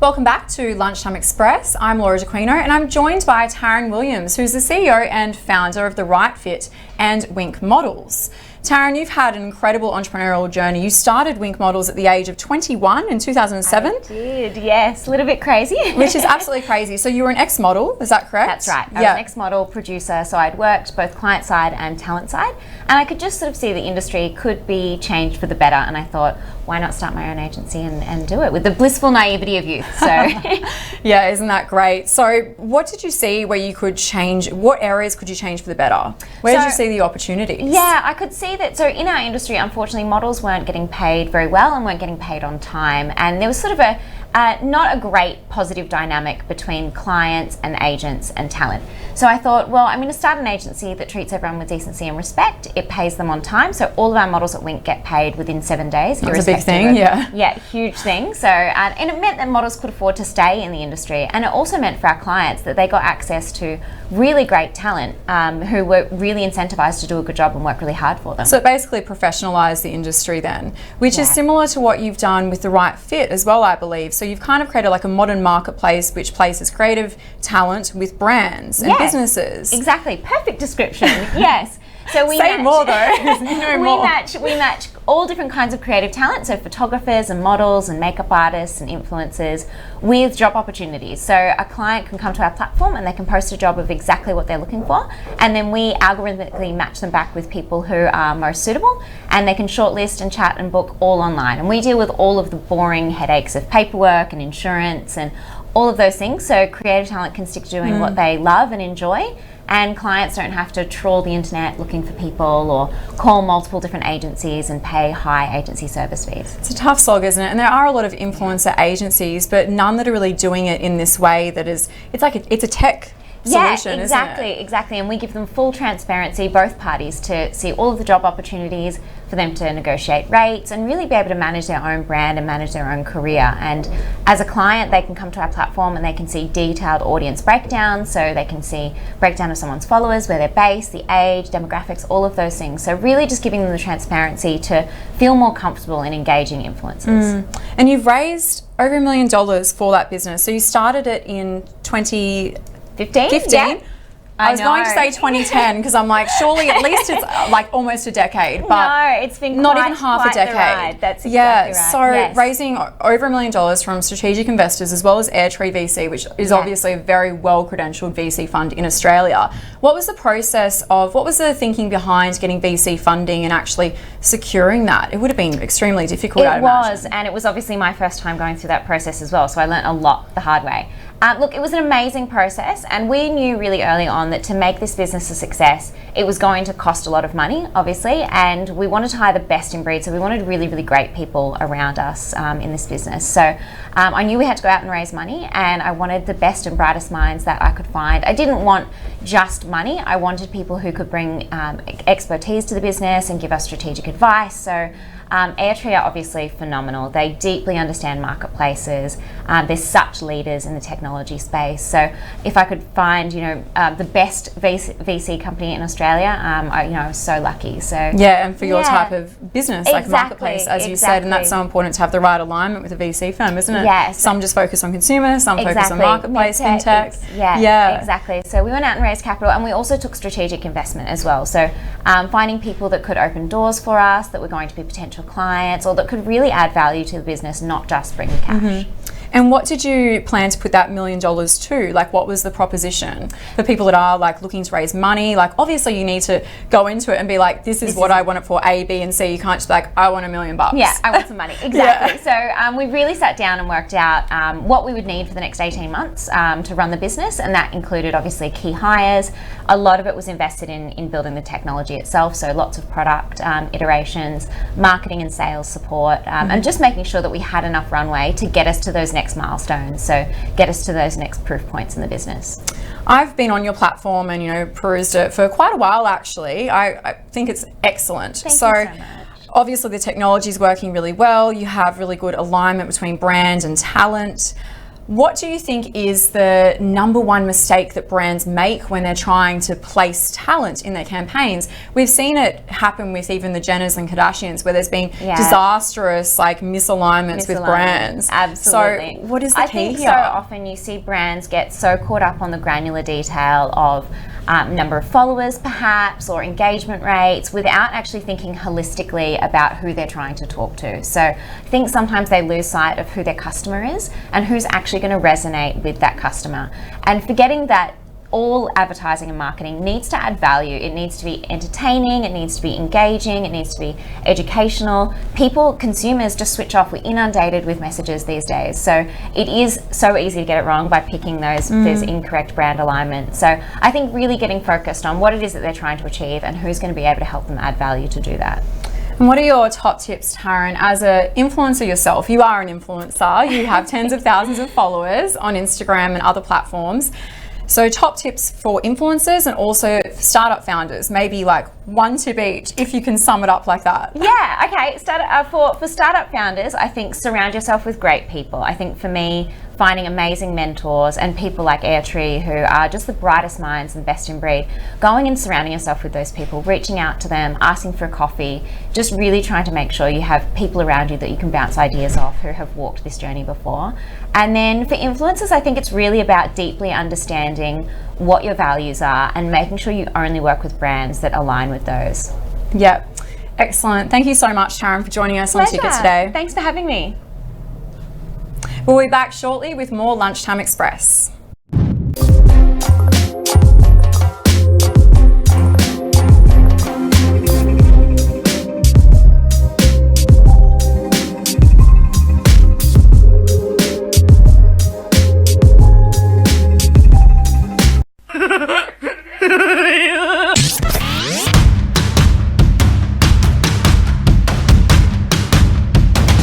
Welcome back to Lunchtime Express. I'm Laura D'Aquino and I'm joined by Taryn Williams, who's the CEO and founder of theright.fit and Wink Models. Taryn, you've had an incredible entrepreneurial journey. You started Wink Models at the age of 21 in 2007. I did, yes. A little bit crazy. Which is absolutely crazy. So you were an ex-model, is that correct? That's right. I was an ex-model producer, so I'd worked both client side and talent side, and I could just sort of see the industry could be changed for the better, and I thought, why not start my own agency and do it with the blissful naivety of youth. So yeah, isn't that great? So what did you see where you could change? What areas could you change for the better? Where did you see the opportunities? Yeah, I could see that. So in our industry, unfortunately, models weren't getting paid very well and weren't getting paid on time, and there was sort of not a great positive dynamic between clients and agents and talent. So I thought, well, I'm going to start an agency that treats everyone with decency and respect. It pays them on time. So all of our models at Wink get paid within 7 days. That's a big thing, yeah. Yeah, huge thing. So, and it meant that models could afford to stay in the industry. And it also meant for our clients that they got access to really great talent who were really incentivized to do a good job and work really hard for them. So it basically professionalised the industry then, which is similar to what you've done with theright.fit as well, I believe. So you've kind of created like a modern marketplace which places creative talent with brands and businesses. Exactly, perfect description. Yes. So we say more though. We match all different kinds of creative talent, so photographers and models and makeup artists and influencers with job opportunities. So a client can come to our platform and they can post a job of exactly what they're looking for, and then we algorithmically match them back with people who are most suitable, and they can shortlist and chat and book all online. And we deal with all of the boring headaches of paperwork and insurance and all of those things, so creative talent can stick to doing what they love and enjoy, and clients don't have to trawl the internet looking for people or call multiple different agencies and pay high agency service fees. It's a tough slog, isn't it? And there are a lot of influencer agencies, but none that are really doing it in this way that is, it's a tech solution, exactly, isn't it? Exactly. And we give them full transparency, both parties, to see all of the job opportunities, for them to negotiate rates and really be able to manage their own brand and manage their own career. And as a client, they can come to our platform and they can see detailed audience breakdowns, so they can see breakdown of someone's followers, where they're based, the age, demographics, all of those things. So really just giving them the transparency to feel more comfortable in engaging influencers. And you've raised over $1 million for that business. So you started it in 2015? Yeah. I was going to say 2010 because I'm like, surely at least it's like almost a decade, but no, it's been not even half a decade. Ride. That's exactly right. So raising over $1 million from strategic investors as well as AirTree VC, which is obviously a very well-credentialed VC fund in Australia. What was the process of, what was the thinking behind getting VC funding and actually securing that? It would have been extremely difficult, I'd imagine. And it was obviously my first time going through that process as well, so I learnt a lot the hard way. Look, it was an amazing process, and we knew really early on that to make this business a success, it was going to cost a lot of money, obviously, and we wanted to hire the best in breed, so we wanted really, really great people around us in this business. So I knew we had to go out and raise money, and I wanted the best and brightest minds that I could find. I didn't want just money. I wanted people who could bring expertise to the business and give us strategic advice. So AirTree are obviously phenomenal. They deeply understand marketplaces. They're such leaders in the technology space. So if I could find, the best VC company in Australia, I was so lucky. So and for your type of business, like marketplace, as you said, and that's so important to have the right alignment with a VC firm, isn't it? Yes. Some just focus on consumer, some focus on marketplace, fintech. Exactly. So we went out and raised capital, and we also took strategic investment as well. So finding people that could open doors for us, that were going to be potential clients, or that could really add value to the business, not just bring cash. And what did you plan to put that $1 million to? Like, what was the proposition for people that are like looking to raise money? Like, obviously you need to go into it and be like, this is what I want it for, A, B, and C. You can't just be like, I want $1 million. Yeah, I want some money. Exactly. So we really sat down and worked out what we would need for the next 18 months to run the business, and that included obviously key hires. A lot of it was invested in building the technology itself, so lots of product iterations, marketing and sales support, and just making sure that we had enough runway to get us to those next milestones, so get us to those next proof points in the business. I've been on your platform and perused it for quite a while actually. I think it's excellent. Thank you so much. Obviously the technology is working really well. You have really good alignment between brand and talent. What do you think is the number one mistake that brands make when they're trying to place talent in their campaigns? We've seen it happen with even the Jenners and Kardashians, where there's been disastrous misalignments with brands. Absolutely. So what is the key here? So often you see brands get so caught up on the granular detail of number of followers perhaps, or engagement rates, without actually thinking holistically about who they're trying to talk to. So I think sometimes they lose sight of who their customer is and who's actually going to resonate with that customer, and forgetting that all advertising and marketing needs to add value. It needs to be entertaining, it needs to be engaging, it needs to be educational. Consumers just switch off. We're inundated with messages these days. So it is so easy to get it wrong by picking those incorrect brand alignment. So I think really getting focused on what it is that they're trying to achieve and who's going to be able to help them add value to do that. And what are your top tips, Taryn, as an influencer yourself? You are an influencer. You have tens of thousands of followers on Instagram and other platforms. So top tips for influencers and also startup founders, maybe like 1 tip each, if you can sum it up like that. Yeah, okay. For startup founders, I think surround yourself with great people. I think for me, finding amazing mentors and people like AirTree, who are just the brightest minds and best in breed, going and surrounding yourself with those people, reaching out to them, asking for a coffee, just really trying to make sure you have people around you that you can bounce ideas off who have walked this journey before. And then for influencers, I think it's really about deeply understanding what your values are and making sure you only work with brands that align with those. Yep. Excellent. Thank you so much, Taryn, for joining us on Ticket today. Thanks for having me. We'll be back shortly with more Lunchtime Express.